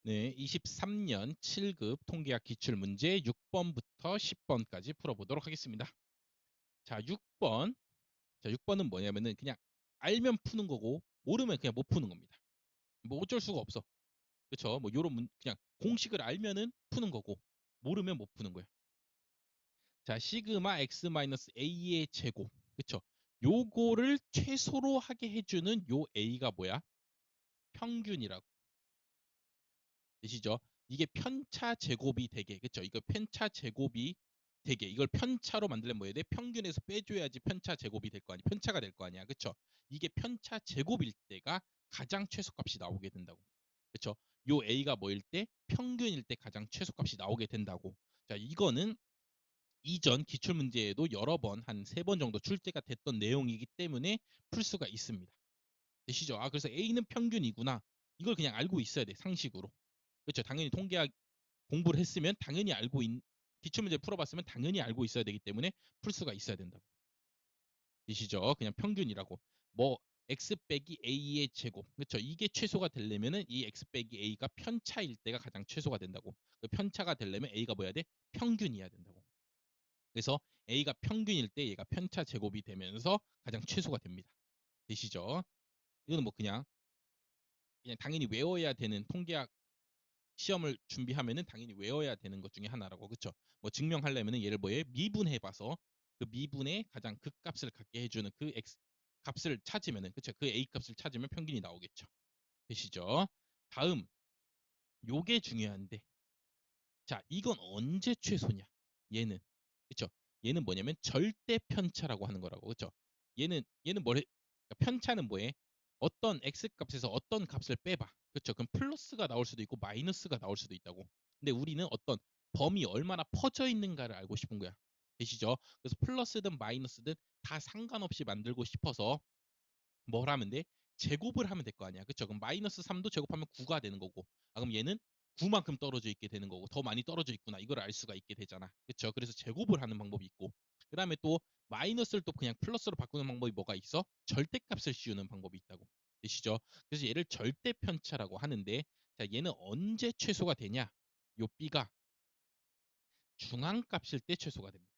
네, 23년 7급 통계학 기출문제 6번부터 10번까지 풀어보도록 하겠습니다. 자, 6번. 자, 6번은 뭐냐면은 그냥 알면 푸는 거고 모르면 그냥 못 푸는 겁니다. 뭐 어쩔 수가 없어. 그쵸? 뭐 요런 그냥 공식을 알면은 푸는 거고 모르면 못 푸는 거야. 자, 시그마 x 마이너스 a의 제곱. 그쵸? 요거를 최소로 하게 해주는 요 a가 뭐야? 평균이라고. 되시죠? 이게 편차 제곱이 되게, 그쵸? 이거 편차 제곱이 되게, 이걸 편차로 만들려면 뭐 해야 돼? 평균에서 빼줘야지 편차 제곱이 될 거 아니야. 편차가 될 거 아니야. 그쵸? 이게 편차 제곱일 때가 가장 최소값이 나오게 된다고. 그쵸? 요 A가 뭐일 때? 평균일 때 가장 최소값이 나오게 된다고. 자, 이거는 이전 기출문제에도 여러 번, 한 3번 정도 출제가 됐던 내용이기 때문에 풀 수가 있습니다. 되시죠? 아, 그래서 A는 평균이구나. 이걸 그냥 알고 있어야 돼, 상식으로. 그렇죠. 당연히 통계학 공부를 했으면 당연히 기출문제 풀어봤으면 당연히 알고 있어야 되기 때문에 풀 수가 있어야 된다고. 되시죠? 그냥 평균이라고. 뭐 x 빼기 a의 제곱. 그렇죠. 이게 최소가 되려면은 이 x 빼기 a가 편차일 때가 가장 최소가 된다고. 그 편차가 되려면 a가 뭐야 돼? 평균이어야 된다고. 그래서 a가 평균일 때 얘가 편차 제곱이 되면서 가장 최소가 됩니다. 되시죠? 이거는 뭐 그냥 당연히 외워야 되는 통계학 시험을 준비하면은 당연히 외워야 되는 것 중에 하나라고. 그쵸? 뭐 증명하려면은 얘를 뭐에 미분해 봐서 그 미분의 가장 극값을 갖게 해주는 그 x 값을 찾으면은, 그쵸? 그 a 값을 찾으면 평균이 나오겠죠. 되시죠? 다음, 요게 중요한데, 자, 이건 언제 최소냐? 얘는, 그쵸? 얘는 뭐냐면 절대 편차라고 하는 거라고. 그쵸? 얘는 뭐래? 그러니까 편차는 뭐해? 어떤 x 값에서 어떤 값을 빼봐. 그쵸? 그럼 플러스가 나올 수도 있고 마이너스가 나올 수도 있다고. 근데 우리는 어떤 범위 얼마나 퍼져 있는가를 알고 싶은 거야. 되시죠? 그래서 플러스든 마이너스든 다 상관없이 만들고 싶어서 뭘 하면 돼? 제곱을 하면 될 거 아니야. 그쵸? 그럼 마이너스 3도 제곱하면 9가 되는 거고. 아, 그럼 얘는 9만큼 떨어져 있게 되는 거고. 더 많이 떨어져 있구나. 이걸 알 수가 있게 되잖아. 그쵸? 그래서 제곱을 하는 방법이 있고. 그 다음에 또 마이너스를 또 그냥 플러스로 바꾸는 방법이 뭐가 있어? 절대값을 씌우는 방법이 있다고. 되시죠? 그래서 얘를 절대 편차라고 하는데, 자, 얘는 언제 최소가 되냐? 요 B가 중앙값일 때 최소가 됩니다.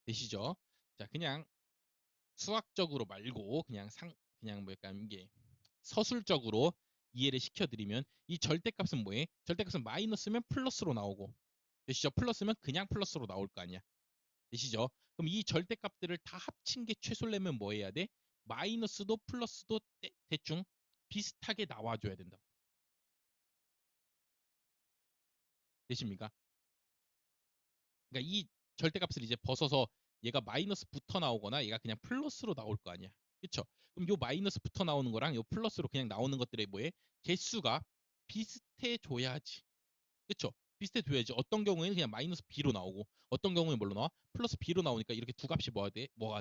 되시죠? 자, 그냥 수학적으로 말고 그냥 뭐 약간 이게 서술적으로 이해를 시켜드리면 이 절대값은 뭐해? 절대값은 마이너스면 플러스로 나오고, 되시죠? 플러스면 그냥 플러스로 나올 거 아니야. 되시죠? 그럼 이 절대값들을 다 합친 게 최소려면 뭐 해야 돼? 마이너스도 플러스도 대충 비슷하게 나와줘야 된다. 되십니까? 그러니까 이 절대값을 이제 벗어서 얘가 마이너스 붙어 나오거나 얘가 그냥 플러스로 나올 거 아니야. 그쵸? 그럼 요 마이너스 붙어 나오는 거랑 요 플러스로 그냥 나오는 것들의 뭐에 개수가 비슷해 줘야지. 그쵸? 비슷해 줘야지. 어떤 경우에는 그냥 마이너스 b로 나오고 어떤 경우에는 뭘로 나와? 플러스 b로 나오니까 이렇게 두 값이 뭐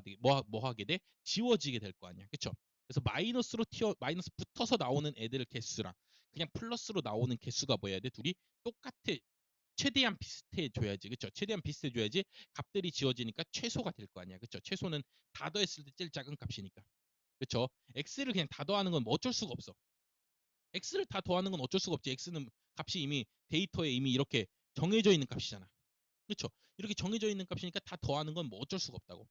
하게 돼? 지워지게 될 거 아니야. 그쵸? 그래서 마이너스 붙어서 나오는 애들 개수랑 그냥 플러스로 나오는 개수가 뭐야 돼? 둘이 똑같아. 최대한 비슷해 줘야지. 그쵸? 최대한 비슷해 줘야지 값들이 지워지니까 최소가 될 거 아니야. 그쵸? 최소는 다 더했을 때 제일 작은 값이니까. 그쵸? x를 그냥 다 더하는 건 뭐 어쩔 수가 없어. x를 다 더하는 건 어쩔 수가 없지. x는 값이 이미 데이터에 이미 이렇게 정해져 있는 값이잖아. 그렇죠? 이렇게 정해져 있는 값이니까 다 더하는 건 뭐 어쩔 수가 없다고.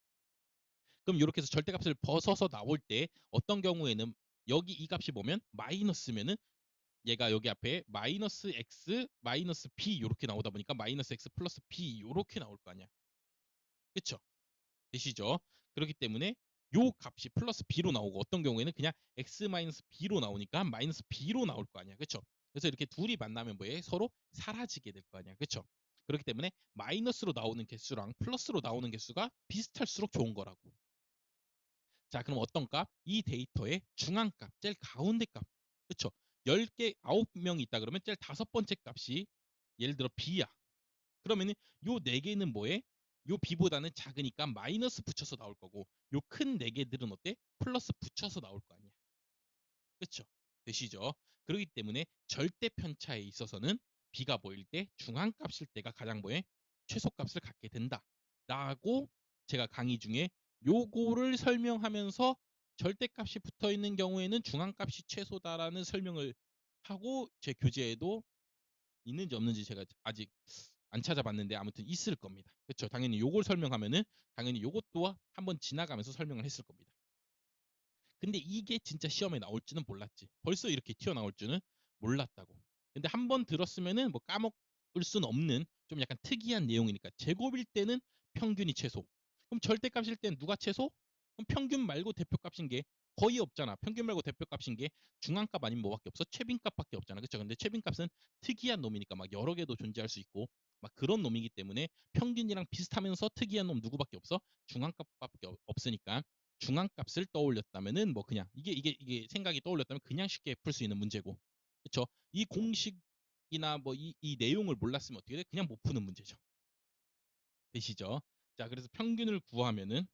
그럼 이렇게 해서 절대값을 벗어서 나올 때 어떤 경우에는 여기 이 값이 보면 마이너스면은 얘가 여기 앞에 마이너스 x 마이너스 b 이렇게 나오다 보니까 마이너스 x 플러스 b 이렇게 나올 거 아니야. 그렇죠? 되시죠? 그렇기 때문에 요 값이 플러스 b로 나오고 어떤 경우에는 그냥 x 마이너스 b로 나오니까 마이너스 b로 나올 거 아니야. 그렇죠? 그래서 이렇게 둘이 만나면 뭐해? 서로 사라지게 될 거 아니야. 그렇죠? 그렇기 때문에 마이너스로 나오는 개수랑 플러스로 나오는 개수가 비슷할수록 좋은 거라고. 자, 그럼 어떤 값? 이 데이터의 중앙값, 제일 가운데 값. 그렇죠? 10개, 9명이 있다 그러면 제일 다섯 번째 값이 예를 들어 b야. 그러면은 요 네 개는 뭐해? 요 b보다는 작으니까 마이너스 붙여서 나올 거고 요 큰 네 개들은 어때? 플러스 붙여서 나올 거 아니야. 그렇죠? 되시죠? 그렇기 때문에 절대 편차에 있어서는 b가 뭐일 때 중앙값일 때가 가장 뭐해? 최소값을 갖게 된다. 라고 제가 강의 중에 요거를 설명하면서 절대값이 붙어 있는 경우에는 중앙값이 최소다라는 설명을 하고 제 교재에도 있는지 없는지 제가 아직 안 찾아봤는데 아무튼 있을 겁니다. 그렇죠? 당연히 요걸 설명하면은 당연히 요것도 한번 지나가면서 설명을 했을 겁니다. 근데 이게 진짜 시험에 나올 줄은 몰랐지. 벌써 이렇게 튀어나올 줄은 몰랐다고. 근데 한번 들었으면은 뭐 까먹을 수는 없는 좀 약간 특이한 내용이니까 제곱일 때는 평균이 최소. 그럼 절대값일 때는 누가 최소? 그럼 평균 말고 대표값인 게 거의 없잖아. 평균 말고 대표값인 게 중앙값 아니면 뭐밖에 없어? 최빈값밖에 없잖아. 그렇죠? 근데 최빈값은 특이한 놈이니까 막 여러 개도 존재할 수 있고 막 그런 놈이기 때문에 평균이랑 비슷하면서 특이한 놈 누구밖에 없어? 중앙값밖에 없으니까 중앙값을 떠올렸다면은 뭐 그냥 이게 생각이 떠올렸다면 그냥 쉽게 풀 수 있는 문제고, 그렇죠? 이 공식이나 뭐 이 내용을 몰랐으면 어떻게 돼? 그냥 못 푸는 문제죠. 되시죠? 자, 그래서 평균을 구하면은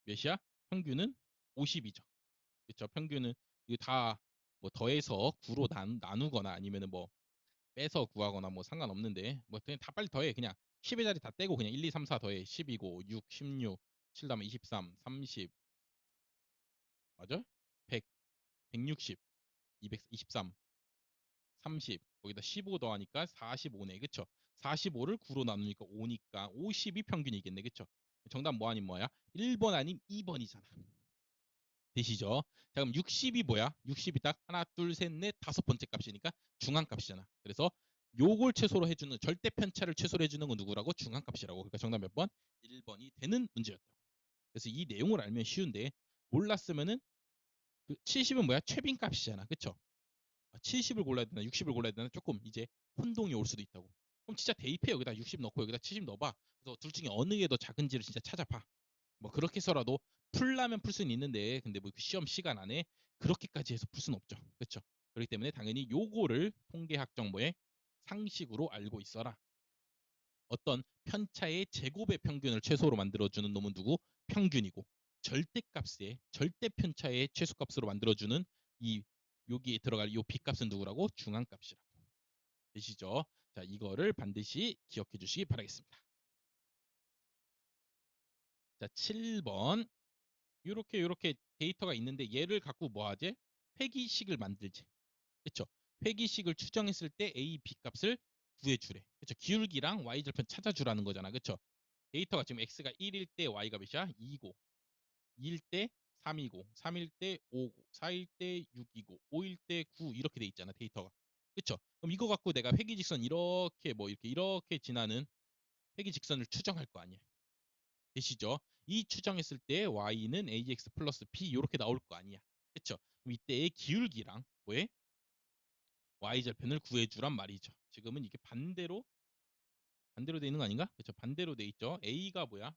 몇이야? 평균은 50이죠. 그렇죠? 평균은 이거 다 뭐 더해서 9로 나누거나 아니면은 뭐 빼서 구하거나 뭐 상관없는데 뭐 그냥 다 빨리 더해. 그냥 10의 자리 다 떼고 그냥 1, 2, 3, 4 더해. 12고 6, 16, 7 다음에 23, 30 맞아? 100, 160, 223, 30 거기다 15 더하니까 45네. 그쵸? 45를 9로 나누니까 5니까 50이 평균이겠네. 그쵸? 정답 뭐 아닌 뭐야? 1번 아닌 2번이잖아. 되시죠? 자, 그럼 60이 뭐야? 60이 딱 하나, 둘, 셋, 넷, 다섯 번째 값이니까 중앙값이잖아. 그래서 요걸 최소로 해주는 절대 편차를 최소로 해주는 건 누구라고? 중앙값이라고. 그러니까 정답 몇 번? 1번이 되는 문제였다고. 그래서 이 내용을 알면 쉬운데 몰랐으면은 그 70은 뭐야? 최빈값이잖아. 그쵸? 70을 골라야 되나 60을 골라야 되나 조금 이제 혼동이 올 수도 있다고. 그럼 진짜 대입해. 여기다 60 넣고 여기다 70 넣어봐. 그래서 둘 중에 어느 게 더 작은지를 진짜 찾아봐. 뭐 그렇게 해서라도 풀라면 풀 수는 있는데 근데 뭐 시험 시간 안에 그렇게까지 해서 풀 수는 없죠. 그렇죠? 그렇기 때문에 당연히 요거를 통계학 정보의 상식으로 알고 있어라. 어떤 편차의 제곱의 평균을 최소로 만들어주는 놈은 누구? 평균이고 절대값의 절대 편차의 최소값으로 만들어주는 이 여기에 들어갈 이 B값은 누구라고? 중앙값이라고. 되시죠? 자, 이거를 반드시 기억해 주시기 바라겠습니다. 자, 7번. 이렇게 데이터가 있는데 얘를 갖고 뭐 하지? 회기식을 만들지. 그렇죠? 회기식을 추정했을 때 A, B 값을 구해주래. 그렇죠? 기울기랑 Y절편 찾아주라는 거잖아. 그렇죠? 데이터가 지금 X가 1일 때 Y가 몇이야? 2고 2일 때 3이고 3일 때 5고 4일 때 6이고 5일 때 9 이렇게 돼 있잖아. 데이터가. 그렇죠? 그럼 이거 갖고 내가 회기직선 이렇게 뭐 이렇게 지나는 회기직선을 추정할 거 아니야. 되시죠? 이 추정했을 때 y는 ax 플러스 b 이렇게 나올 거 아니야. 그렇죠? 그럼 이때의 기울기랑 뭐에 y절편을 구해주란 말이죠. 지금은 이게 반대로 돼 있는 거 아닌가? 그렇죠? 반대로 돼 있죠. a가 뭐야?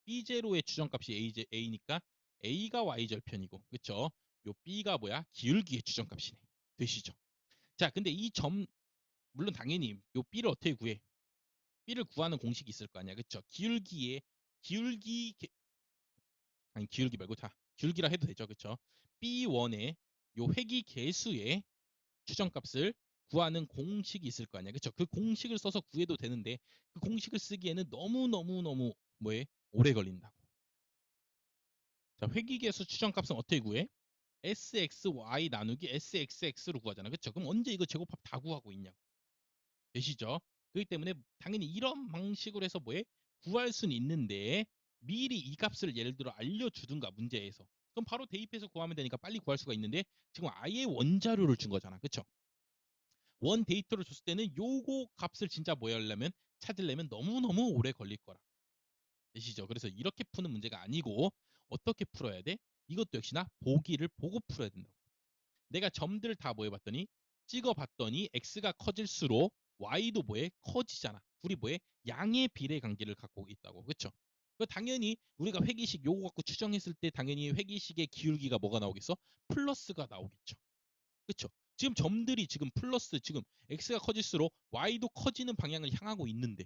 b0의 추정값이 a니까 a가 y절편이고, 그렇죠? 요 b가 뭐야? 기울기의 추정값이네. 되시죠? 자, 근데 이 점 물론 당연히 요 b를 어떻게 구해? b를 구하는 공식이 있을 거 아니야. 그렇죠? 기울기 아니 기울기 말고 자 기울기라 해도 되죠. 그렇죠? B1의 요 회기 계수의 추정값을 구하는 공식이 있을 거 아니야. 그렇죠? 그 공식을 써서 구해도 되는데 그 공식을 쓰기에는 너무 뭐에 오래 걸린다고. 자, 회기 계수 추정값은 어떻게 구해? SXY 나누기 SXX로 구하잖아. 그렇죠? 그럼 언제 이거 제곱합 다 구하고 있냐고. 되시죠? 그렇기 때문에 당연히 이런 방식으로 해서 뭐해? 구할 수는 있는데 미리 이 값을 예를 들어 알려주든가 문제에서 그럼 바로 대입해서 구하면 되니까 빨리 구할 수가 있는데 지금 아예 원자료를 준 거잖아. 그쵸? 원 데이터를 줬을 때는 요거 값을 진짜 뭐 하려면 찾으려면 너무너무 오래 걸릴 거라. 되시죠? 그래서 이렇게 푸는 문제가 아니고 어떻게 풀어야 돼? 이것도 역시나 보기를 보고 풀어야 된다고. 내가 점들을 다 뭐 해봤더니 찍어봤더니 x가 커질수록 y도 뭐해? 커지잖아. 둘이 뭐해? 양의 비례 관계를 갖고 있다고. 그쵸? 당연히 우리가 회기식 요거 갖고 추정했을 때 당연히 회기식의 기울기가 뭐가 나오겠어? 플러스가 나오겠죠. 그쵸? 지금 점들이 지금 플러스 지금 x가 커질수록 y도 커지는 방향을 향하고 있는데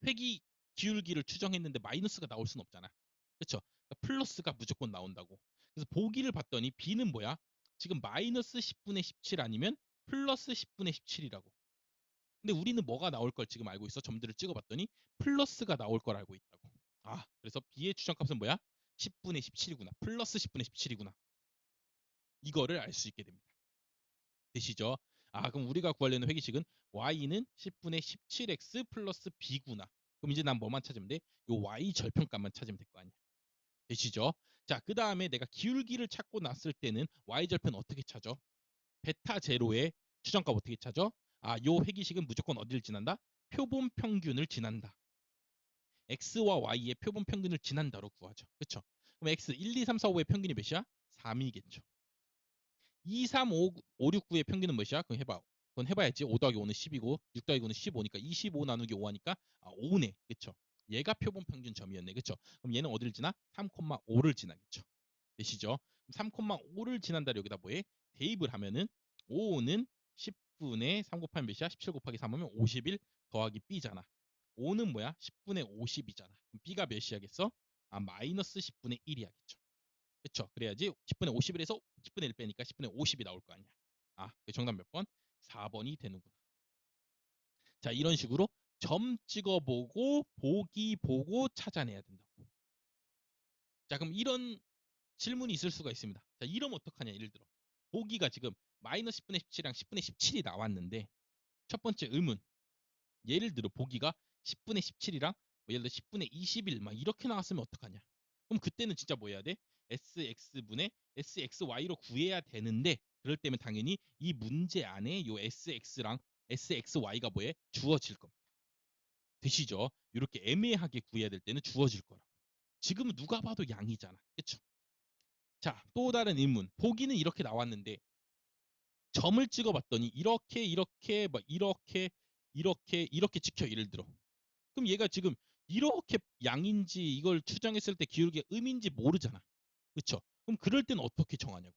회기 기울기를 추정했는데 마이너스가 나올 수는 없잖아. 그쵸? 그러니까 플러스가 무조건 나온다고. 그래서 보기를 봤더니 b는 뭐야? 지금 마이너스 10분의 17 아니면 플러스 10분의 17이라고. 근데 우리는 뭐가 나올 걸 지금 알고 있어. 점들을 찍어봤더니 플러스가 나올 걸 알고 있다고. 아, 그래서 b의 추정값은 뭐야? 10분의 17이구나. 플러스 10분의 17이구나. 이거를 알 수 있게 됩니다. 되시죠? 아, 그럼 우리가 구하려는 회기식은 y는 10분의 17x 플러스 b구나. 그럼 이제 난 뭐만 찾으면 돼? 요 y 절편값만 찾으면 될 거 아니야. 되시죠? 자, 그 다음에 내가 기울기를 찾고 났을 때는 y 절편 어떻게 찾아? 베타 제로의 추정값 어떻게 찾아? 아, 요 회기식은 무조건 어디를 지난다? 표본 평균을 지난다. x와 y의 표본 평균을 지난다로 구하죠. 그렇죠? 그럼 x 1, 2, 3, 4, 5의 평균이 몇이야? 3이겠죠. 2, 3, 5, 5, 6, 9의 평균은 몇이야? 그럼 해봐. 그건 해봐야지. 5 더하기 5는 10이고 6 더하기 5는 15니까 25 나누기 5 하니까 5네. 그쵸? 얘가 표본 평균 점이었네. 그쵸? 그럼 얘는 어디를 지나? 3,5를 지나겠죠. 되시죠? 3,5를 지난다를 여기다 뭐해? 대입을 하면은 5는 10분의 3 곱하면 몇이야? 17 곱하기 3 하면 51 더하기 b잖아. 5는 뭐야? 10분의 50이잖아. 그럼 b가 몇이야겠어? 아, 마이너스 10분의 1이야겠죠. 그쵸? 그래야지 10분의 51에서 10분의 1 빼니까 10분의 50이 나올 거 아니야. 아, 정답 몇 번? 4번이 되는구나. 자, 이런 식으로 점 찍어보고 보기 보고 찾아내야 된다고. 자, 그럼 이런 질문이 있을 수가 있습니다. 자, 이러면 어떡하냐? 예를 들어 보기가 지금 마이너스 10분의 17이랑 10분의 17이 나왔는데 첫 번째 의문, 예를 들어 보기가 10분의 17이랑 예를 들어 10분의 21 막 이렇게 나왔으면 어떡하냐? 그럼 그때는 진짜 뭐 해야 돼? sx분의 sxy로 구해야 되는데 그럴 때면 당연히 이 문제 안에 요 sx랑 sxy가 뭐해? 주어질 겁니다. 되시죠? 이렇게 애매하게 구해야 될 때는 주어질 거라고. 지금은 누가 봐도 양이잖아. 그쵸? 자, 또 다른 의문. 보기는 이렇게 나왔는데 점을 찍어봤더니 이렇게 막 이렇게 찍혀. 예를 들어. 그럼 얘가 지금 이렇게 양인지 이걸 추정했을 때 기울기가 음인지 모르잖아. 그쵸? 그럼 그럴 때는 어떻게 정하냐고.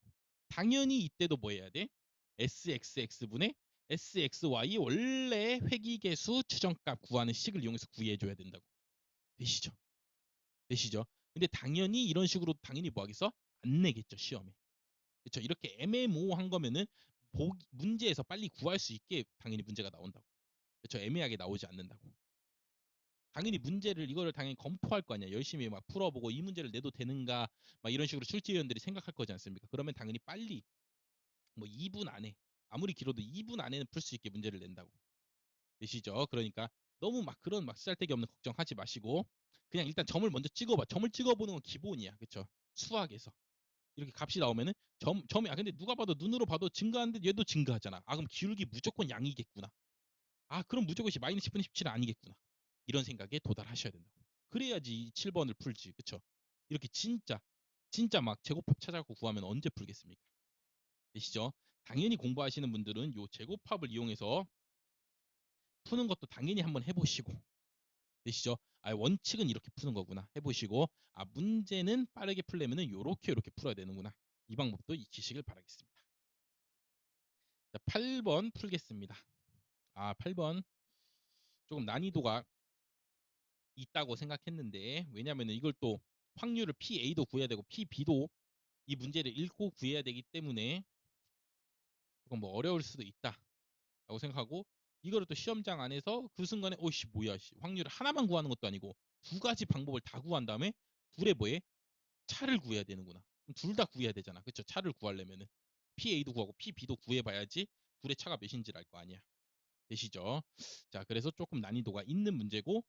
당연히 이때도 뭐 해야 돼? sxx분의 sxy 원래 회기계수 추정값 구하는 식을 이용해서 구해줘야 된다고. 되시죠? 되시죠? 근데 당연히 이런 식으로 당연히 뭐 하겠어? 안 내겠죠, 시험에. 그렇죠? 이렇게 애매모호한 거면은 문제에서 빨리 구할 수 있게 당연히 문제가 나온다고. 그렇죠? 애매하게 나오지 않는다고. 당연히 문제를 이거를 당연히 검토할 거 아니야. 열심히 막 풀어보고 이 문제를 내도 되는가 막 이런 식으로 출제위원들이 생각할 거지 않습니까? 그러면 당연히 빨리 뭐 2분 안에 아무리 길어도 2분 안에는 풀 수 있게 문제를 낸다고. 되시죠? 그러니까 너무 막 그런 막 쓸데기 없는 걱정하지 마시고 그냥 일단 점을 먼저 찍어봐. 점을 찍어보는 건 기본이야. 그렇죠? 수학에서. 이렇게 값이 나오면은 점이 근데 누가 봐도 눈으로 봐도 증가하는데 얘도 증가하잖아. 아, 그럼 기울기 무조건 양이겠구나. 아, 그럼 무조건 마이너스 10분의 17은 아니겠구나. 이런 생각에 도달하셔야 된다고. 그래야지 7번을 풀지. 그쵸? 이렇게 진짜 막 제곱합 찾아갖고 구하면 언제 풀겠습니까? 되시죠? 당연히 공부하시는 분들은 요 제곱합을 이용해서 푸는 것도 당연히 한번 해보시고 되시죠? 아, 원칙은 이렇게 푸는 거구나 해보시고 아, 문제는 빠르게 풀려면은 요렇게 풀어야 되는구나. 이 방법도 익히시길 바라겠습니다. 자, 8번 풀겠습니다. 아, 8번 조금 난이도가 있다고 생각했는데 왜냐면은 이걸 또 확률을 PA도 구해야 되고 PB도 이 문제를 읽고 구해야 되기 때문에 조금 뭐 어려울 수도 있다라고 생각하고 이거를 또 시험장 안에서 그 순간에 오씨 뭐야 확률을 하나만 구하는 것도 아니고 두 가지 방법을 다 구한 다음에 둘의 뭐에 차를 구해야 되는구나. 둘 다 구해야 되잖아. 그쵸? 차를 구하려면은 PA도 구하고 PB도 구해봐야지 둘의 차가 몇인지를 알 거 아니야. 되시죠? 자, 그래서 조금 난이도가 있는 문제고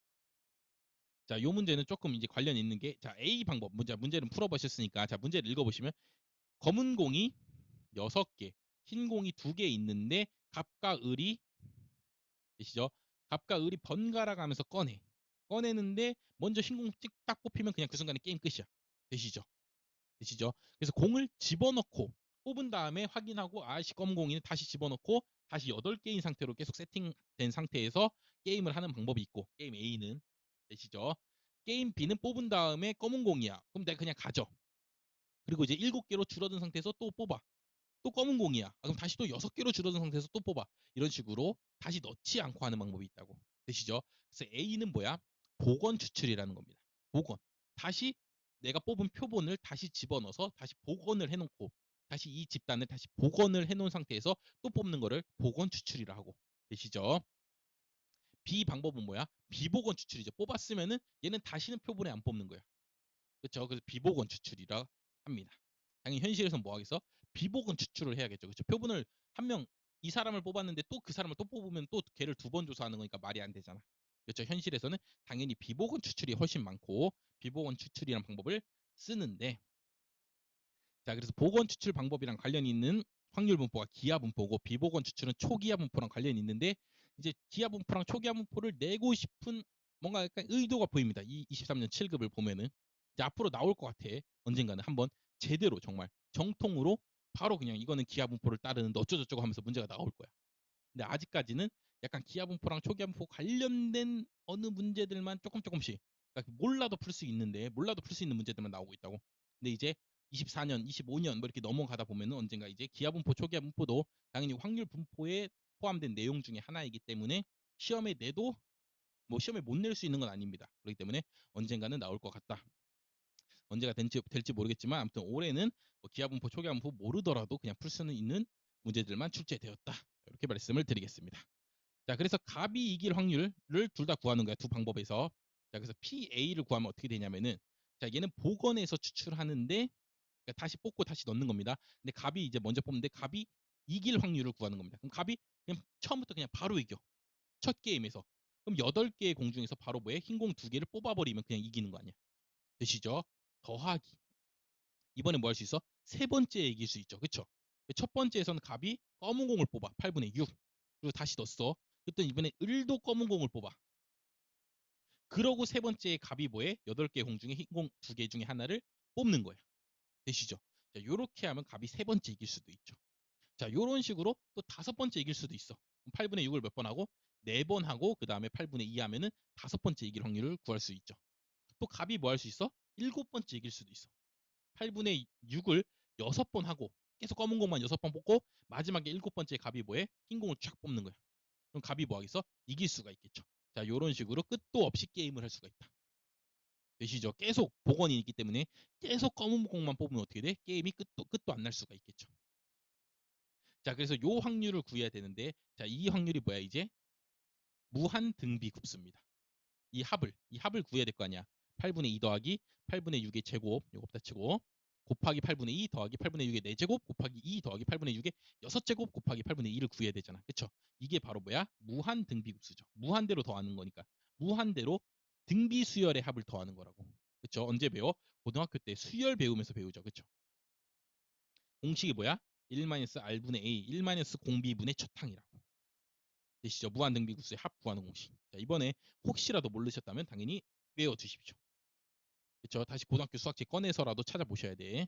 자, 요 문제는 조금 이제 관련 있는 게 자, A 방법 문제는 풀어보셨으니까 자, 문제를 읽어보시면 검은 공이 6개, 흰 공이 2개 있는데 갑과 을이 되시죠? 갑과 을이 번갈아 가면서 꺼내는데 먼저 흰 공 딱 뽑히면 그냥 그 순간에 게임 끝이야. 되시죠? 되시죠? 그래서 공을 집어넣고 뽑은 다음에 확인하고 아씨 검은 공이는 다시 집어넣고 다시 8개인 상태로 계속 세팅된 상태에서 게임을 하는 방법이 있고 게임 A는 되시죠? 게임 B는 뽑은 다음에 검은 공이야. 그럼 내가 그냥 가져. 그리고 이제 7개로 줄어든 상태에서 또 뽑아. 또 검은 공이야. 그럼 다시 또 6개로 줄어든 상태에서 또 뽑아. 이런 식으로 다시 넣지 않고 하는 방법이 있다고. 되시죠? 그래서 A는 뭐야? 복원 추출이라는 겁니다. 복원. 다시 내가 뽑은 표본을 다시 집어넣어서 다시 복원을 해놓고 다시 이 집단을 다시 복원을 해놓은 상태에서 또 뽑는 거를 복원 추출이라 하고. 되시죠? B 방법은 뭐야? 비복원 추출이죠. 뽑았으면은 얘는 다시는 표본에 안 뽑는 거야. 그렇죠? 그래서 비복원 추출이라 합니다. 당연히 현실에서 뭐 하겠어? 비복원 추출을 해야겠죠. 그렇죠? 표본을 한 명 이 사람을 뽑았는데 또 그 사람을 또 뽑으면 또 걔를 두 번 조사하는 거니까 말이 안 되잖아. 그렇죠. 현실에서는 당연히 비보건 추출이 훨씬 많고 비보건 추출이라는 방법을 쓰는데, 자, 그래서 보건 추출 방법이랑 관련이 있는 확률 분포가 기하 분포고 비보건 추출은 초기하 분포랑 관련이 있는데, 이제 기하 분포랑 초기하 분포를 내고 싶은 뭔가 약간 의도가 보입니다. 이 23년 7급을 보면은 이제 앞으로 나올 것 같아. 언젠가는 한번 제대로 정말 정통으로 바로 그냥 이거는 기하 분포를 따르는데 어쩌고저쩌고 하면서 문제가 나올 거야. 근데 아직까지는 약간 기하 분포랑 초기하 분포 관련된 어느 문제들만 조금씩, 그러니까 몰라도 풀 수 있는데 몰라도 풀 수 있는 문제들만 나오고 있다고. 근데 이제 24년, 25년 뭐 이렇게 넘어가다 보면은 언젠가 이제 기하 분포, 초기하 분포도 당연히 확률 분포에 포함된 내용 중에 하나이기 때문에 시험에 내도 뭐 시험에 못 낼 수 있는 건 아닙니다. 그렇기 때문에 언젠가는 나올 것 같다. 언제가 될지 모르겠지만 아무튼 올해는 뭐 기하 분포, 초기하 분포 모르더라도 그냥 풀 수는 있는 문제들만 출제되었다. 이렇게 말씀을 드리겠습니다. 자, 그래서 갑이 이길 확률을 둘 다 구하는 거야. 두 방법에서. 자, 그래서 PA를 구하면 어떻게 되냐면은, 자, 얘는 복원해서 추출하는데, 그러니까 다시 뽑고 다시 넣는 겁니다. 근데 갑이 이제 먼저 뽑는데 갑이 이길 확률을 구하는 겁니다. 그럼 갑이 그냥 처음부터 그냥 바로 이겨. 첫 게임에서. 그럼 8개의 공 중에서 바로 뭐해? 흰 공 2개를 뽑아버리면 그냥 이기는 거 아니야. 되시죠? 더하기. 이번에 뭐 할 수 있어? 세 번째에 이길 수 있죠. 그쵸? 첫 번째에서는 갑이 검은 공을 뽑아. 8분의 6. 그리고 다시 넣었어. 그랬더니 이번에 을도 검은 공을 뽑아. 그러고 세 번째 갑이 뭐해? 8개 공 중에 흰 공 2개 중에 하나를 뽑는 거야. 되시죠? 자, 요렇게 하면 갑이 세 번째 이길 수도 있죠. 자, 요런 식으로 또 다섯 번째 이길 수도 있어. 8분의 6을 몇 번 하고? 4번 하고 그 다음에 8분의 2 하면은 다섯 번째 이길 확률을 구할 수 있죠. 또 갑이 뭐 할 수 있어? 7번째 이길 수도 있어. 8분의 6을 6번 하고 계속 검은 공만 6번 뽑고 마지막에 7번째 갑이 뭐해? 흰 공을 쫙 뽑는 거야. 그럼 갑이 뭐 하겠어? 이길 수가 있겠죠. 자, 요런 식으로 끝도 없이 게임을 할 수가 있다. 되시죠? 계속 복원이 있기 때문에 계속 검은 공만 뽑으면 어떻게 돼? 게임이 끝도 안 날 수가 있겠죠. 자, 그래서 요 확률을 구해야 되는데, 자, 이 확률이 뭐야 이제? 무한 등비 굽수입니다. 이 합을 구해야 될 거 아니야. 8분의 2 더하기 8분의 6의 제곱, 요거부터 치고 곱하기 8분의 2 더하기 8분의 6의 4제곱 곱하기 2 더하기 8분의 6의 6제곱 곱하기 8분의 2를 구해야 되잖아. 그쵸? 이게 바로 뭐야? 무한 등비급수죠. 무한대로 더하는 거니까. 무한대로 등비 수열의 합을 더하는 거라고. 그쵸? 언제 배워? 고등학교 때 수열 배우면서 배우죠. 그쵸? 공식이 뭐야? 1-R분의 A, 1-공비분의 첫항이라고. 되시죠? 무한 등비급수의 합 구하는 공식. 자, 이번에 혹시라도 모르셨다면 당연히 외워두십시오. 그렇죠? 다시 고등학교 수학책 꺼내서라도 찾아보셔야 돼.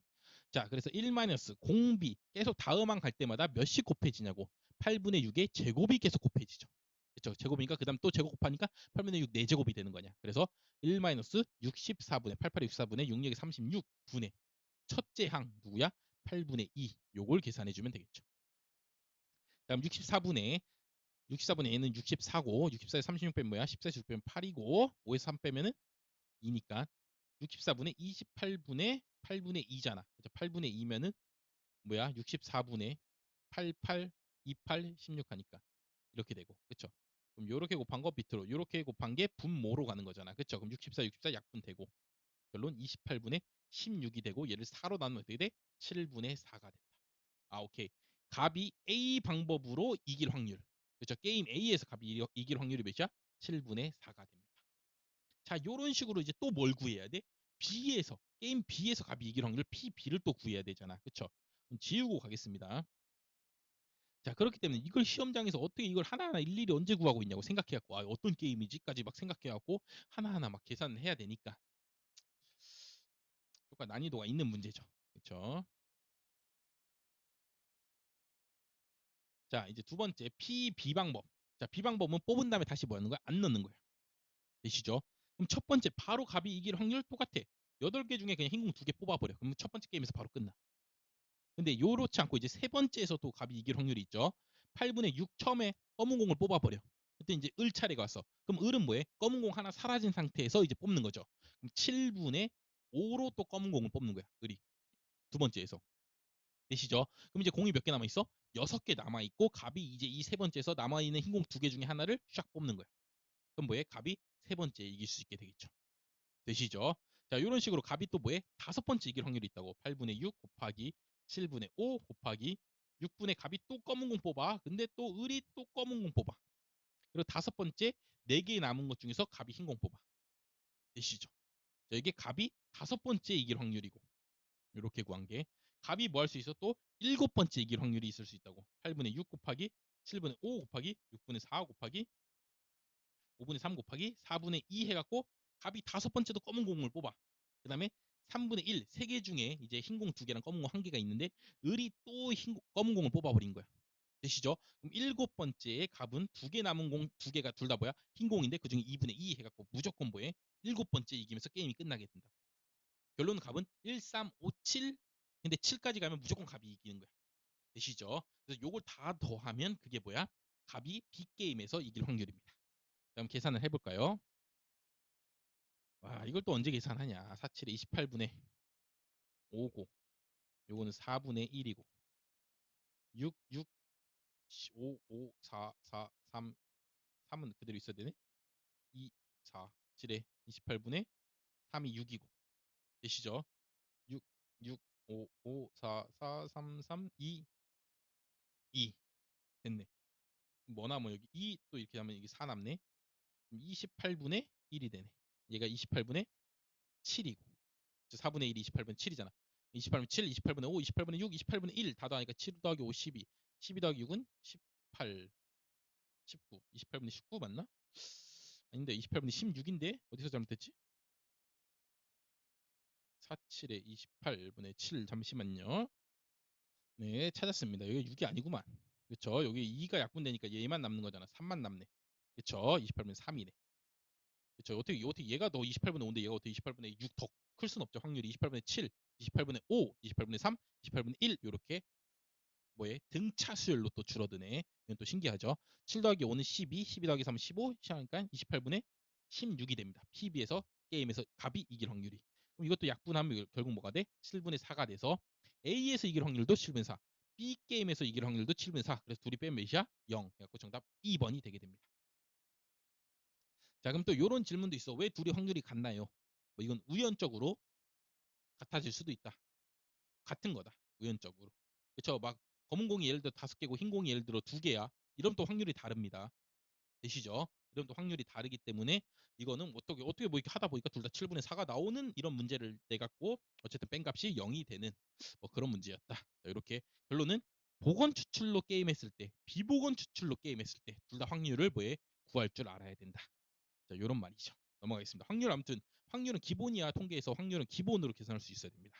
자, 그래서 1-공비 계속 다음항 갈 때마다 몇씩 곱해지냐고. 8분의 6의 제곱이 계속 곱해지죠. 그렇죠? 제곱이니까 그다음 또 제곱 곱하니까 8분의 6 4제곱이 되는 거냐. 그래서 1-64분의 8864분의 6력의 36분의 첫째 항 누구야? 8분의 2. 요걸 계산해 주면 되겠죠. 다음 64분의 A는 64고 64에 36 빼면 뭐야? 14에서 6 빼면 8이고 5에서 3 빼면은 2니까 64분의 28분의 8분의 2잖아. 그죠? 8분의 2면은 뭐야? 64분의 88, 28, 16 하니까 이렇게 되고. 그쵸? 그럼 요렇게 곱한 거 밑으로 요렇게 곱한 게 분모로 가는 거잖아. 그쵸? 그럼 64 약분 되고 결론 28분의 16이 되고 얘를 4로 나누면 어떻게 돼? 7분의 4가 된다. 아, 오케이. 갑이 A 방법으로 이길 확률. 그쵸? 게임 A에서 갑이 이길 확률이 몇이야? 7분의 4가 됩니다. 자, 요런 식으로 이제 또 뭘 구해야 돼? B에서 게임 B에서 갑이 이길 확률 PB를 또 구해야 되잖아. 그쵸? 그럼 지우고 가겠습니다. 자, 그렇기 때문에 이걸 시험장에서 어떻게 이걸 하나하나 일일이 언제 구하고 있냐고 생각해갖고 아, 어떤 게임이지까지 막 생각해갖고 하나하나 막 계산을 해야 되니까 조금 난이도가 있는 문제죠. 그쵸? 자, 이제 두 번째 PB 방법. 자, B 방법은 뽑은 다음에 다시 뭐 하는 거야? 안 넣는 거야. 되시죠? 그럼 첫 번째 바로 갑이 이길 확률 똑같아. 8개 중에 그냥 흰공 2개 뽑아버려. 그러면 첫 번째 게임에서 바로 끝나. 근데 요렇지 않고 이제 세 번째에서도 갑이 이길 확률이 있죠. 8분의 6 처음에 검은 공을 뽑아버려. 그때 이제 을 차례가 왔어. 그럼 을은 뭐해? 검은 공 하나 사라진 상태에서 이제 뽑는 거죠. 그럼 7분의 5로 또 검은 공을 뽑는 거야. 을이. 두 번째에서. 되시죠? 그럼 이제 공이 몇 개 남아있어? 6개 남아있고 갑이 이제 이 세 번째에서 남아있는 흰 공 2개 중에 하나를 샥 뽑는 거야. 그럼 뭐해? 갑이 세 번째 이길 수 있게 되겠죠. 되시죠? 자, 이런 식으로 갑이 또 뭐해? 다섯 번째 이길 확률이 있다고. 8분의 6 곱하기 7분의 5 곱하기 6분의 갑이 또 검은 공 뽑아. 근데 또 을이 또 검은 공 뽑아. 그리고 다섯 번째 4개 남은 것 중에서 갑이 흰 공 뽑아. 되시죠? 자, 이게 갑이 다섯 번째 이길 확률이고 이렇게 구한 게 갑이 뭐 할 수 있어? 또 일곱 번째 이길 확률이 있을 수 있다고. 8분의 6 곱하기 7분의 5 곱하기 6분의 4 곱하기 5분의 3 곱하기 4분의 2 해갖고 갑이 다섯 번째도 검은 공을 뽑아. 그 다음에 3분의 1, 3개 중에 이제 흰 공 2개랑 검은 공 1개가 있는데 을이 또 검은 공을 뽑아버린 거야. 되시죠? 그럼 일곱 번째에 갑은 2개 남은 공 2개가 둘 다 뭐야? 흰 공인데 그중에 2분의 2 해갖고 무조건 뭐해? 일곱 번째 이기면서 게임이 끝나게 된다. 결론은 갑은 1, 3, 5, 7. 근데 7까지 가면 무조건 갑이 이기는 거야. 되시죠? 그래서 요걸 다 더하면 그게 뭐야? 갑이 B게임에서 이길 확률입니다. 그럼 계산을 해볼까요? 와, 이걸 또 언제 계산하냐? 47에 28분의 5고 요거는 4분의 1이고 6, 6, 5, 5, 4, 4, 3, 3은 그대로 있어야 되네? 2, 4, 7에 28분의 3이 6이고 되시죠? 6, 6, 5, 5, 4, 4, 3, 3, 2, 2 됐네. 뭐 남아 여기 2 또 이렇게 하면 이게 4 남네. 28분의 1이 되네. 얘가 28분의 7이고 4분의 1이 28분의 7이잖아. 28분의 7, 28분의 5, 28분의 6, 28분의 1 다 더하니까 7 더하기 5, 12. 12 더하기 6은 18, 19. 28분의 19 맞나? 아닌데 28분의 16인데 어디서 잘못했지? 47에 28분의 7 잠시만요. 네 찾았습니다. 여기 6이 아니구만. 그쵸? 여기 2가 약분되니까 얘만 남는 거잖아. 3만 남네. 그쵸? 28분의 3이네. 그쵸? 어떻게 얘가 더 28분의 5인데 얘가 어떻게 28분의 6 더 클 순 없죠. 확률이 28분의 7, 28분의 5, 28분의 3, 28분의 1 이렇게 뭐에 등차수열로 또 줄어드네. 이건 또 신기하죠. 7 더하기 5는 12, 12 더하기 3은 15, 시작하니까 28분의 16이 됩니다. PB에서 게임에서 갑이 이길 확률이. 그럼 이것도 약분하면 결국 뭐가 돼? 7분의 4가 돼서 A에서 이길 확률도 7분의 4, B 게임에서 이길 확률도 7분의 4. 그래서 둘이 빼면 몇이야? 0. 그래갖고 정답 2번이 되게 됩니다. 자, 그럼 또 이런 질문도 있어. 왜 둘이 확률이 같나요? 뭐 이건 우연적으로 같아질 수도 있다. 같은 거다. 우연적으로. 그쵸? 막 검은 공이 예를 들어 5개고 흰 공이 예를 들어 2개야. 이러면 또 확률이 다릅니다. 되시죠? 이러면 또 확률이 다르기 때문에 이거는 어떻게 뭐 이렇게 하다 보니까 둘 다 7분의 4가 나오는 이런 문제를 내갖고 어쨌든 뺀 값이 0이 되는 뭐 그런 문제였다. 자, 이렇게 결론은 복원 추출로 게임했을 때, 비복원 추출로 게임했을 때 둘 다 확률을 뭐에 구할 줄 알아야 된다. 자, 이런 말이죠. 넘어가겠습니다. 확률 아무튼 확률은 기본이야. 통계에서 확률은 기본으로 계산할 수 있어야 됩니다.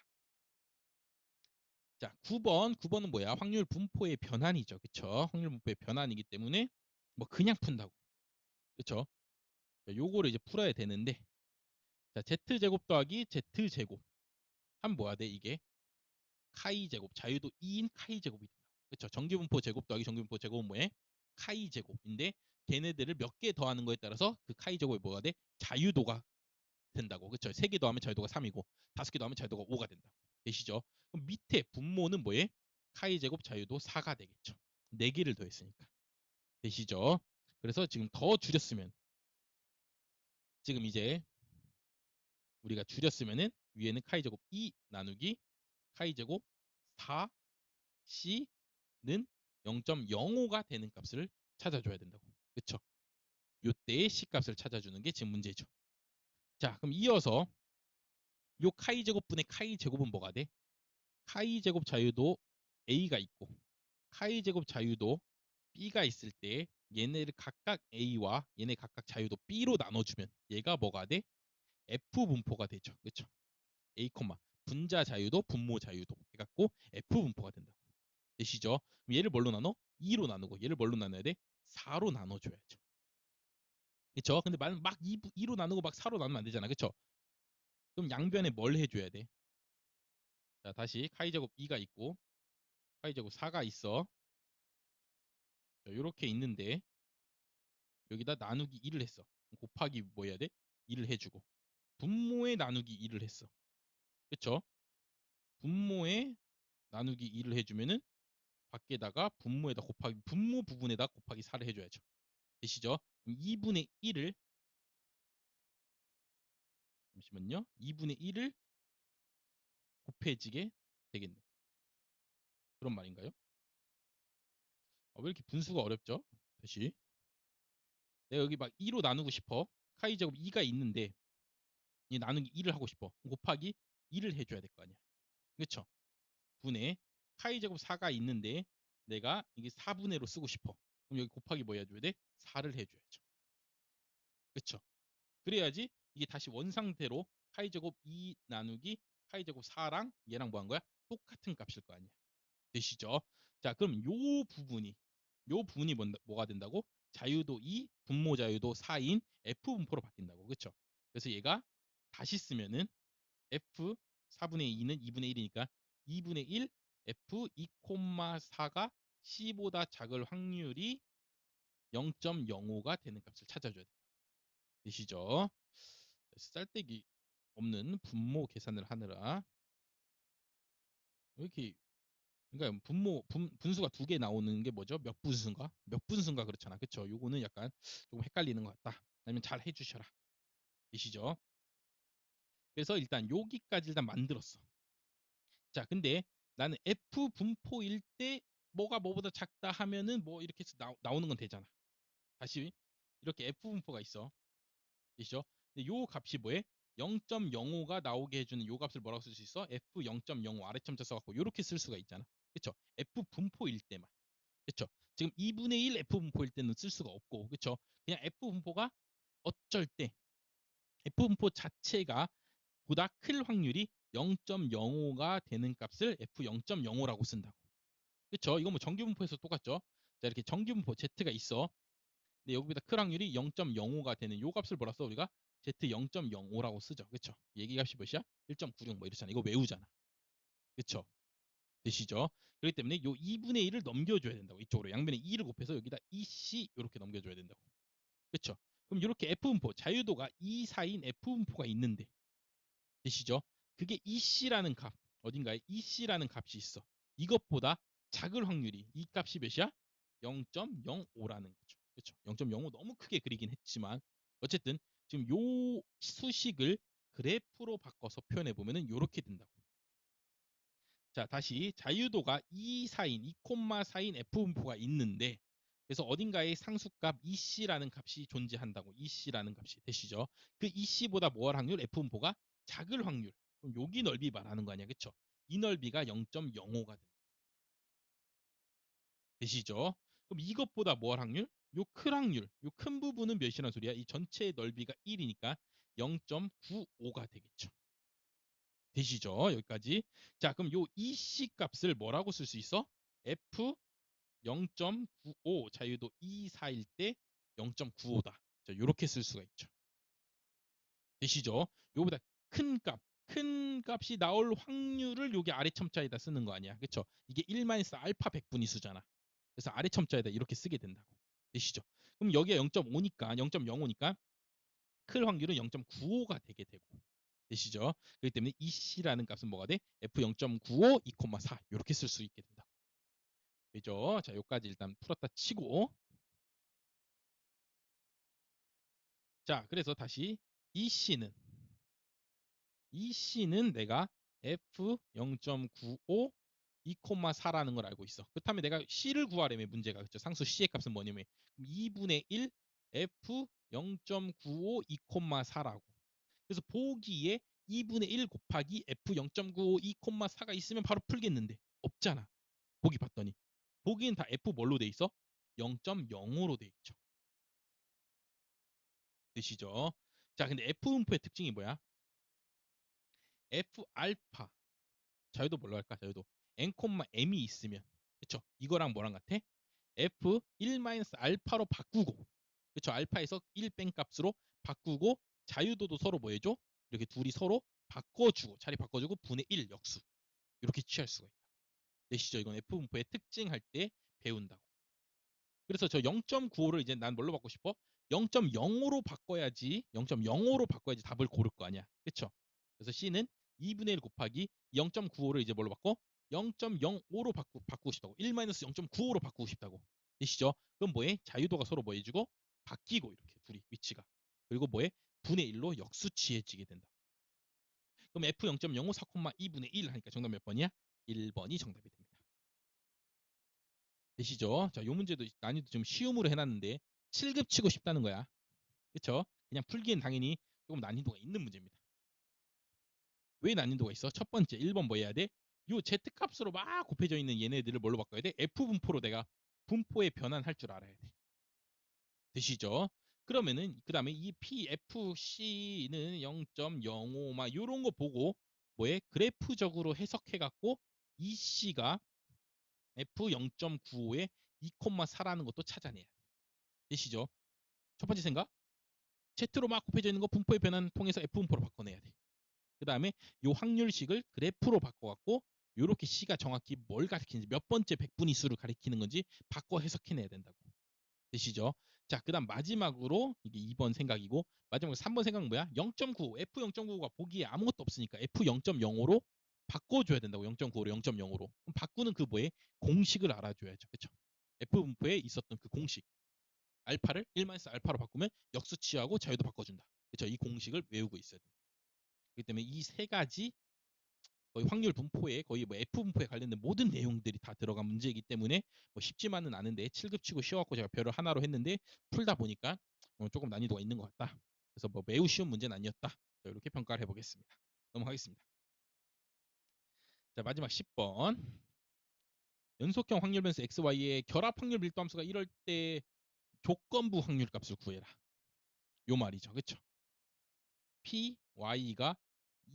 자, 9번은 뭐야? 확률 분포의 변환이죠. 그쵸? 확률 분포의 변환이기 때문에 뭐 그냥 푼다고. 그쵸? 자, 요거를 이제 풀어야 되는데 자, z제곱 더하기 z제곱 하면 뭐야 돼? 이게 카이 제곱, 자유도 2인 카이 제곱이 된다. 그쵸? 정규분포 제곱 더하기 정규분포 제곱은 뭐해? 카이 제곱인데 걔네들을 몇 개 더하는 거에 따라서 그 카이 제곱이 뭐가 돼? 자유도가 된다고. 그쵸? 3개 더하면 자유도가 3이고 5개 더하면 자유도가 5가 된다고. 되시죠? 그럼 밑에 분모는 뭐해? 카이 제곱 자유도 4가 되겠죠. 4개를 더했으니까. 되시죠? 그래서 지금 더 줄였으면 지금 이제 우리가 줄였으면은 위에는 카이 제곱 2 나누기 카이 제곱 4C는 0.05가 되는 값을 찾아줘야 된다고. 그쵸? 요때의 C 값을 찾아주는 게 지금 문제죠. 자, 그럼 이어서 요 카이 제곱분의 카이 제곱은 뭐가 돼? 카이 제곱 자유도 A가 있고 카이 제곱 자유도 B가 있을 때 얘네를 각각 A와 얘네 각각 자유도 B로 나눠주면 얘가 뭐가 돼? F 분포가 되죠. 그쵸? A, 분자 자유도 분모 자유도 해갖고 F 분포가 된다고. 되시죠? 그럼 얘를 뭘로 나눠? 2로 나누고 얘를 뭘로 나눠야 돼? 4로 나눠줘야죠. 그쵸? 근데 막 2로 나누고 막 4로 나누면 안 되잖아. 그쵸? 그럼 양변에 뭘 해줘야 돼? 자, 다시 카이 제곱 2가 있고 카이 제곱 4가 있어. 자, 요렇게 있는데 여기다 나누기 1을 했어. 곱하기 뭐 해야 돼? 1을 해주고 분모에 나누기 1을 했어. 그쵸? 분모에 나누기 1을 해주면은 밖에다가 분모에다 곱하기 분모 부분에다 곱하기 4를 해줘야죠. 되시죠? 그럼 2분의 1을 잠시만요. 2분의 1을 곱해지게 되겠네. 그런 말인가요? 왜 이렇게 분수가 어렵죠? 다시. 내가 여기 막 2로 나누고 싶어. 카이 제곱 2가 있는데 이 나누기 2를 하고 싶어. 곱하기 2를 해줘야 될 거 아니야. 그쵸? 분의 카이 제곱 4가 있는데 내가 이게 4분의로 쓰고 싶어. 그럼 여기 곱하기 뭐 해줘야 돼? 4를 해줘야죠. 그쵸? 그래야지 이게 다시 원상태로 카이 제곱 2 나누기 카이 제곱 4랑 얘랑 뭐 한 거야? 똑같은 값일 거 아니야. 되시죠? 자, 그럼 요 부분이 뭐가 된다고? 자유도 2, 분모 자유도 4인 F 분포로 바뀐다고. 그쵸? 그래서 얘가 다시 쓰면은 F 4분의 2는 2분의 1이니까 2분의 1 F 2,4가 C보다 작을 확률이 0.05가 되는 값을 찾아줘야 된다. 되시죠? 쌀데기 없는 분모 계산을 하느라 왜 이렇게 그러니까 분수가 두 개 나오는 게 뭐죠? 몇 분수인가 그렇잖아. 그쵸? 요거는 약간 조금 헷갈리는 것 같다. 아니면 잘 해주셔라. 되시죠? 그래서 일단 여기까지 일단 만들었어. 자, 근데 나는 F 분포일 때 뭐가 뭐보다 작다 하면은 뭐 이렇게 해서 나오는 건 되잖아. 다시 이렇게 F 분포가 있어. 되시죠? 근데 요 값이 뭐해? 0.05가 나오게 해주는 요 값을 뭐라고 쓸 수 있어? F 0.05 아래첨자 써갖고 요렇게 쓸 수가 있잖아. 그쵸? F 분포일 때만. 그쵸? 지금 2분의 1 F 분포일 때는 쓸 수가 없고, 그쵸? 그냥 F 분포가 어쩔 때 F 분포 자체가 보다 클 확률이 0.05가 되는 값을 F 0.05라고 쓴다고. 그쵸? 이거 뭐 정규 분포에서 똑같죠? 자, 이렇게 정규 분포 Z가 있어. 근데 여기보다 클 확률이 0.05가 되는 요 값을 뭐라 써? 우리가 Z 0.05라고 쓰죠. 그쵸? 얘기 값이 몇이야? 1.96 뭐 이렇잖아. 이거 외우잖아. 그쵸? 되시죠? 그렇기 때문에 요 2분의 1을 넘겨줘야 된다고. 이쪽으로 양변에 2를 곱해서 여기다 2C 이렇게 넘겨줘야 된다고. 그쵸? 그럼 이렇게 F분포 자유도가 2, 4인 F분포가 있는데 되시죠? 그게 EC라는 값 어딘가에 EC라는 값이 있어. 이것보다 작을 확률이 이 값이 몇이야? 0.05라는 거죠. 그렇죠? 0.05 너무 크게 그리긴 했지만 어쨌든 지금 요 수식을 그래프로 바꿔서 표현해 보면은 이렇게 된다고. 자, 다시 자유도가 2, 4인 2,4인 F분포가 있는데 그래서 어딘가에 상수값 EC라는 값이 존재한다고. EC라는 값이 되시죠? 그 EC보다 뭐할 확률? F분포가 작을 확률. 그럼 여기 넓이 말하는 거 아니야. 그쵸? 이 넓이가 0.05가 되시죠? 그럼 이것보다 뭐할 확률? 요 큰 확률. 요 큰 부분은 몇이란 소리야? 이 전체의 넓이가 1이니까 0.95가 되겠죠. 되시죠? 여기까지. 자, 그럼 요 EC 값을 뭐라고 쓸 수 있어? F 0.95 자유도 2, 4일 때 0.95다. 자, 요렇게 쓸 수가 있죠. 되시죠? 요보다 큰 값, 큰 값이 나올 확률을 여기 아래 첨자에다 쓰는 거 아니야. 그쵸? 이게 1-알파 100분위수잖아. 그래서 아래 첨자에다 이렇게 쓰게 된다고. 되시죠? 그럼 여기가 0.5니까 0.05니까 클 확률은 0.95가 되게 되고. 되시죠? 그렇기 때문에 EC라는 값은 뭐가 돼? F 0.95, 2,4 이렇게 쓸 수 있게 된다고. 그죠? 자, 여기까지 일단 풀었다 치고 자, 그래서 다시 EC는 내가 F 0.95 2,4라는 걸 알고 있어. 그렇다면 내가 C를 구하려면 문제가 그렇죠. 상수 C의 값은 뭐냐면 2분의 1 F 0.95 2,4라고. 그래서 보기에 2분의 1 곱하기 F 0.95 2,4가 있으면 바로 풀겠는데 없잖아. 보기 봤더니. 보기엔 다 F 뭘로 돼 있어? 0.05로 돼 있죠. 되시죠? 자, 근데 F 분포의 특징이 뭐야? F 알파 자유도 뭘로 할까? 자유도 n, m이 있으면 그쵸? 이거랑 뭐랑 같아? f 1-알파로 바꾸고 그쵸? 알파에서 1 뺀 값으로 바꾸고 자유도도 서로 뭐 해줘? 이렇게 둘이 서로 바꿔주고 자리 바꿔주고 분의 1 역수 이렇게 취할 수가 있다. 되시죠? 이건 f 분포의 특징 할 때 배운다고. 그래서 저 0.95를 이제 난 뭘로 바꾸고 싶어? 0.05로 바꿔야지 0.05로 바꿔야지 답을 고를 거 아니야. 그쵸? 그래서 C는 2분의 1 곱하기 0.95를 이제 뭘로 바꿔? 0.05로 바꾸고 싶다고. 1-0.95로 바꾸고 싶다고. 되시죠? 그럼 뭐해? 자유도가 서로 뭐 해주고 바뀌고 이렇게 둘이 위치가. 그리고 뭐해? 분의 1로 역수치해지게 된다. 그럼 F 0.05 4,2분의 1 하니까 정답 몇 번이야? 1번이 정답이 됩니다. 되시죠? 자, 요 문제도 난이도 좀 쉬움으로 해놨는데 7급 치고 싶다는 거야. 그쵸? 그냥 풀기엔 당연히 조금 난이도가 있는 문제입니다. 왜 난이도가 있어? 첫 번째 1번 뭐 해야 돼? 요 Z값으로 막 곱해져 있는 얘네들을 뭘로 바꿔야 돼? F분포로 내가 분포의 변환할 줄 알아야 돼. 되시죠? 그러면은 그 다음에 이 PFC는 0.05 막 요런 거 보고 뭐에 그래프적으로 해석해 갖고 이 C가 F 0.95에 2,4라는 것도 찾아내야 돼. 되시죠? 첫 번째 생각 Z로 막 곱해져 있는 거 분포의 변환 통해서 F분포로 바꿔내야 돼. 그 다음에 요 확률식을 그래프로 바꿔갖고 요렇게 C가 정확히 뭘 가리키는지 몇 번째 백분위 수를 가리키는 건지 바꿔 해석해내야 된다고. 되시죠? 자, 그 다음 마지막으로 이게 2번 생각이고 마지막으로 3번 생각은 뭐야? 0.95, F0.95가 보기에 아무것도 없으니까 F0.05로 바꿔줘야 된다고. 0.95로 0.05로. 그럼 바꾸는 그 뭐에 공식을 알아줘야죠. 그쵸? F분포에 있었던 그 공식. 알파를 1-알파로 바꾸면 역수치하고 자유도 바꿔준다. 그쵸? 이 공식을 외우고 있어야 된다. 그렇기 때문에 이 세 가지 거의 확률 분포에 거의 뭐 F 분포에 관련된 모든 내용들이 다 들어간 문제이기 때문에 뭐 쉽지만은 않은데 7급 치고 쉬워갖고 제가 별을 하나로 했는데 풀다 보니까 조금 난이도가 있는 것 같다. 그래서 뭐 매우 쉬운 문제는 아니었다. 이렇게 평가를 해보겠습니다. 넘어가겠습니다. 자, 마지막 10번. 연속형 확률 변수 XY의 결합 확률 밀도 함수가 이럴 때 조건부 확률 값을 구해라. 요 말이죠. 그쵸? P, Y가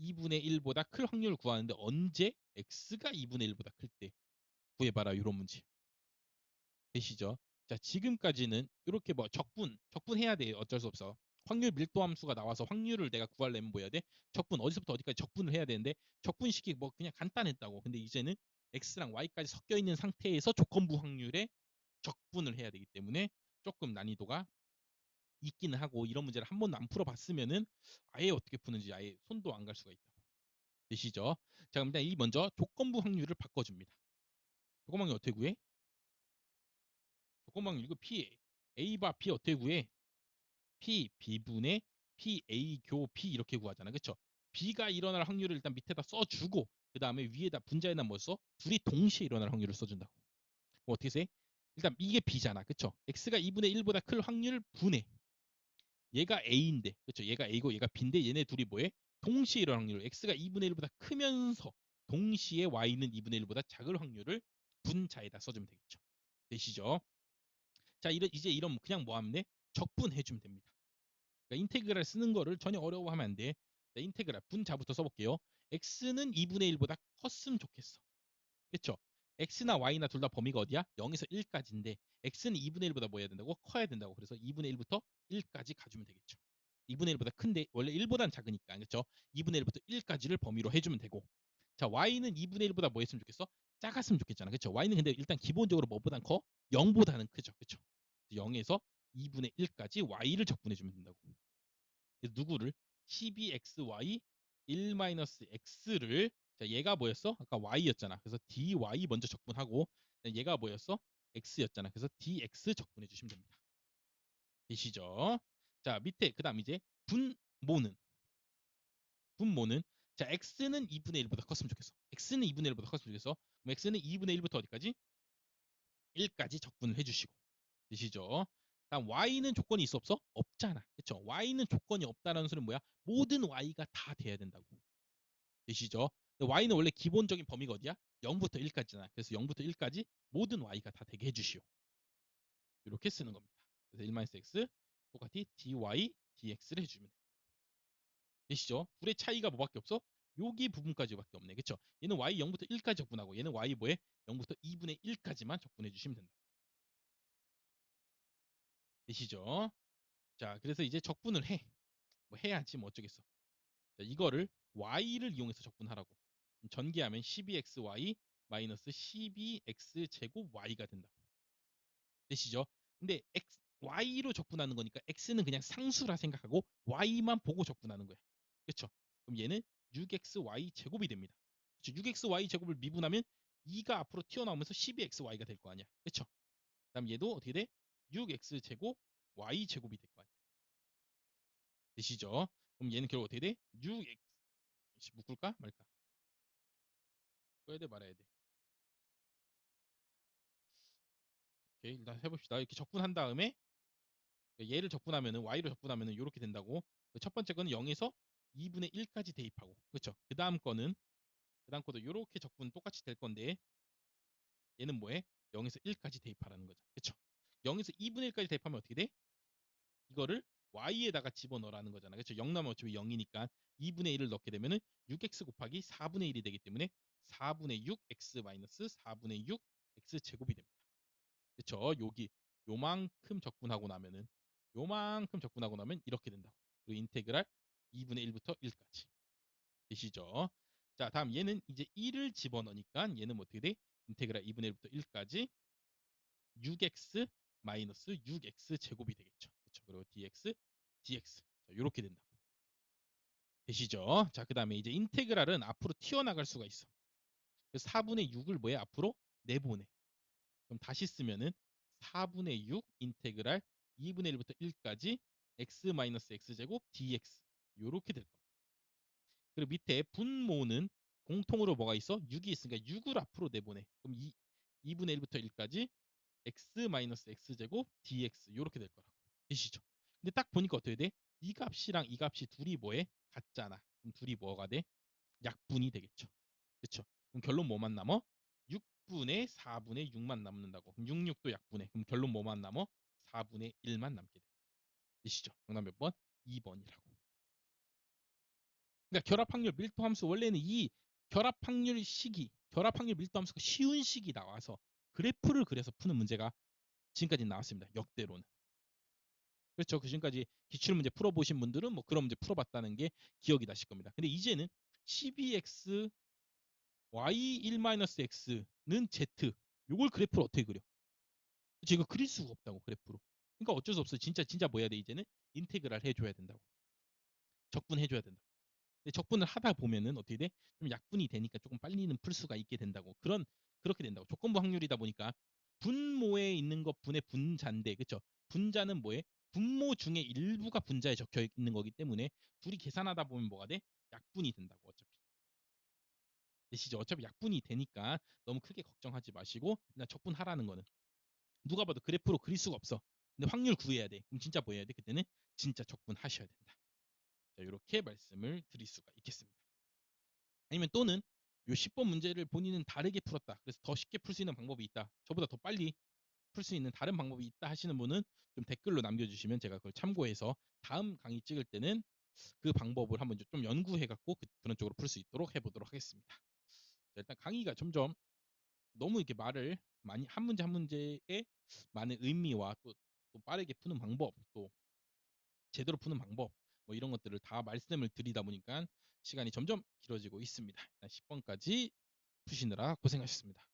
2분의 1보다 클 확률을 구하는데 언제 X가 2분의 1보다 클 때 구해봐라. 이런 문제. 되시죠? 자, 지금까지는 이렇게 뭐 적분해야 돼. 어쩔 수 없어. 확률 밀도 함수가 나와서 확률을 내가 구하려면 뭐 해야 돼? 적분 어디서부터 어디까지 적분을 해야 되는데 적분식이 뭐 그냥 간단했다고. 근데 이제는 X랑 Y까지 섞여 있는 상태에서 조건부 확률에 적분을 해야 되기 때문에 조금 난이도가 있기는 하고 이런 문제를 한 번도 안 풀어봤으면은 아예 어떻게 푸는지 아예 손도 안 갈 수가 있다고. 되시죠? 자, 그럼 일단 이 먼저 조건부 확률을 바꿔줍니다. 조건부 확률 어떻게 구해? 조건부 확률 이거 P A바 P 어떻게 구해? P B분의 P A 교 P 이렇게 구하잖아. 그쵸? B가 일어날 확률을 일단 밑에다 써주고 그 다음에 위에다 분자에다 뭐 써? 둘이 동시에 일어날 확률을 써준다고. 그럼 어떻게 세? 일단 이게 B잖아. 그쵸? X가 2분의 1보다 클 확률 분해. 얘가 A인데 그쵸? 얘가 A고 얘가 B인데 얘네 둘이 뭐해? 동시에 일어날 확률. X가 2분의 1보다 크면서 동시에 Y는 2분의 1보다 작을 확률을 분자에다 써주면 되겠죠. 되시죠? 자, 이제 이런 그냥 뭐 하면 돼? 적분해주면 됩니다. 그러니까 인테그랄 쓰는 거를 전혀 어려워하면 안 돼. 자, 인테그랄 분자부터 써볼게요. x는 2분의 1보다 컸으면 좋겠어. 그쵸? x나 y나 둘 다 범위가 어디야? 0에서 1까지인데 x는 2분의 1보다 뭐 해야 된다고? 커야 된다고. 그래서 2분의 1부터 1까지 가주면 되겠죠. 2분의 1보다 큰데 원래 1보다는 작으니까 그렇죠? 2분의 1부터 1까지를 범위로 해주면 되고 자 y는 2분의 1보다 뭐 했으면 좋겠어? 작았으면 좋겠잖아. 그렇죠? y는 근데 일단 기본적으로 뭐보단 커? 0보다는 크죠. 그렇죠? 0에서 2분의 1까지 y를 적분해주면 된다고. 그래서 누구를 12xy 1-x를 자 얘가 뭐였어? 아까 y였잖아. 그래서 dy 먼저 적분하고 얘가 뭐였어? x였잖아. 그래서 dx 적분해 주시면 됩니다. 되시죠? 자 밑에 그다음 이제 분모는 자 x는 2분의 1보다 컸으면 좋겠어. x는 2분의 1보다 컸으면 좋겠어. 그럼 x는 2분의 1부터 어디까지? 1까지 적분을 해주시고 되시죠? 다음 y는 조건이 있어 없어? 없잖아. 그쵸? y는 조건이 없다는 소리는 뭐야? 모든 y가 다 돼야 된다고. 되시죠? y는 원래 기본적인 범위가 어디야? 0부터 1까지잖아. 그래서 0부터 1까지 모든 y가 다 되게 해주시오. 이렇게 쓰는 겁니다. 그래서 1-x 똑같이 dy, dx를 해주면 돼. 되시죠? 둘의 차이가 뭐밖에 없어? 여기 부분까지밖에 없네. 그쵸? 얘는 y 0부터 1까지 적분하고 얘는 y 뭐해? 0부터 2분의 1까지만 적분해 주시면 된다. 되시죠? 자, 그래서 이제 적분을 해. 뭐 해야지 뭐 어쩌겠어. 자, 이거를 y를 이용해서 적분하라고. 전개하면 12xy 마이너스 12x 제곱 y가 된다. 되시죠? 근데 y로 적분하는 거니까 x는 그냥 상수라 생각하고 y만 보고 적분하는 거야. 그렇죠? 그럼 얘는 6xy 제곱이 됩니다. 그렇죠? 6xy 제곱을 미분하면 2가 앞으로 튀어나오면서 12xy가 될 거 아니야. 그렇죠? 그다음 얘도 어떻게 돼? 6x 제곱 y 제곱이 될 거 아니야. 되시죠? 그럼 얘는 결국 어떻게 돼? 6x 묶을까 말까? 써야 돼 말아야 돼. 오케이, 일단 해봅시다. 이렇게 적분한 다음에 얘를 적분하면은 y로 적분하면은 이렇게 된다고. 첫 번째 거는 0에서 2분의 1까지 대입하고, 그렇죠? 그 다음 거도 이렇게 적분 똑같이 될 건데 얘는 뭐해? 0에서 1까지 대입하라는 거죠. 그렇죠? 0에서 2분의 1까지 대입하면 어떻게 돼? 이거를 y에다가 집어넣으라는 거잖아. 그렇죠? 0 나면 어차피 0이니까 2분의 1을 넣게 되면은 6x 곱하기 4분의 1이 되기 때문에 4분의 6x 마이너스 4분의 6 x 제곱이 됩니다. 그렇죠? 여기 요만큼 적분하고 나면 이렇게 된다고. 그 인테그랄 2분의 1부터 1까지 되시죠? 자, 다음 얘는 이제 1을 집어넣으니까 얘는 뭐 어떻게 돼? 인테그랄 2분의 1부터 1까지 6x 마이너스 6x 제곱이 되겠죠. 그렇죠? 그리고 dx 자, 이렇게 된다고. 되시죠? 자, 그 다음에 이제 인테그랄은 앞으로 튀어나갈 수가 있어. 그래서 4분의 6을 뭐해? 앞으로 내보내. 그럼 다시 쓰면은 4분의 6 인테그랄 2분의 1부터 1까지 x 마이너스 x제곱 dx 요렇게 될 겁니다. 그리고 밑에 분모는 공통으로 뭐가 있어? 6이 있으니까 6을 앞으로 내보내. 그럼 2분의 1부터 1까지 x 마이너스 x제곱 dx 요렇게 될 거라고. 되시죠? 근데 딱 보니까 어떻게 돼? 이 값이랑 이 값이 둘이 뭐해? 같잖아. 그럼 둘이 뭐가 돼? 약분이 되겠죠. 그렇죠? 그럼 결론 뭐만 남어? 6분의 4분의 6만 남는다고. 그럼 6, 6도 약분해. 그럼 결론 뭐만 남어? 4분의 1만 남게 돼. 되시죠? 정답 몇 번? 2번이라고. 그러니까 결합확률 밀도함수 원래는 이 결합확률 밀도함수가 쉬운 식이 나와서 그래프를 그려서 푸는 문제가 지금까지 나왔습니다. 역대로는. 그렇죠. 그 지금까지 기출문제 풀어보신 분들은 뭐 그런 문제 풀어봤다는 게 기억이 나실 겁니다. 근데 이제는 12x y1-x는 z 요걸 그래프로 어떻게 그려? 그치, 이거 그릴 수가 없다고 그래프로. 그러니까 어쩔 수 없어. 진짜 뭐 해야 돼 이제는? 인테그랄 해줘야 된다고. 적분해줘야 된다. 근데 적분을 하다 보면은 어떻게 돼? 좀 약분이 되니까 조금 빨리는 풀 수가 있게 된다고. 그렇게 된다고. 조건부 확률이다 보니까 분모에 있는 것 분의 분자인데, 그쵸? 분자는 뭐해? 분모 중에 일부가 분자에 적혀 있는 거기 때문에 둘이 계산하다 보면 뭐가 돼? 약분이 된다고 어차피. 되시죠? 어차피 약분이 되니까 너무 크게 걱정하지 마시고 그냥 적분하라는 거는 누가 봐도 그래프로 그릴 수가 없어. 근데 확률 구해야 돼. 그럼 진짜 뭐 해야 돼? 그때는 진짜 적분하셔야 된다. 자, 이렇게 말씀을 드릴 수가 있겠습니다. 아니면 또는 요 10번 문제를 본인은 다르게 풀었다. 그래서 더 쉽게 풀 수 있는 방법이 있다. 저보다 더 빨리 풀 수 있는 다른 방법이 있다 하시는 분은 좀 댓글로 남겨주시면 제가 그걸 참고해서 다음 강의 찍을 때는 그 방법을 한번 좀 연구해갖고 그런 쪽으로 풀 수 있도록 해보도록 하겠습니다. 자, 일단 강의가 점점 너무 이렇게 말을 많이 한 문제 한 문제에 많은 의미와 또 빠르게 푸는 방법, 또 제대로 푸는 방법 뭐 이런 것들을 다 말씀을 드리다 보니까 시간이 점점 길어지고 있습니다. 일단 10번까지 푸시느라 고생하셨습니다.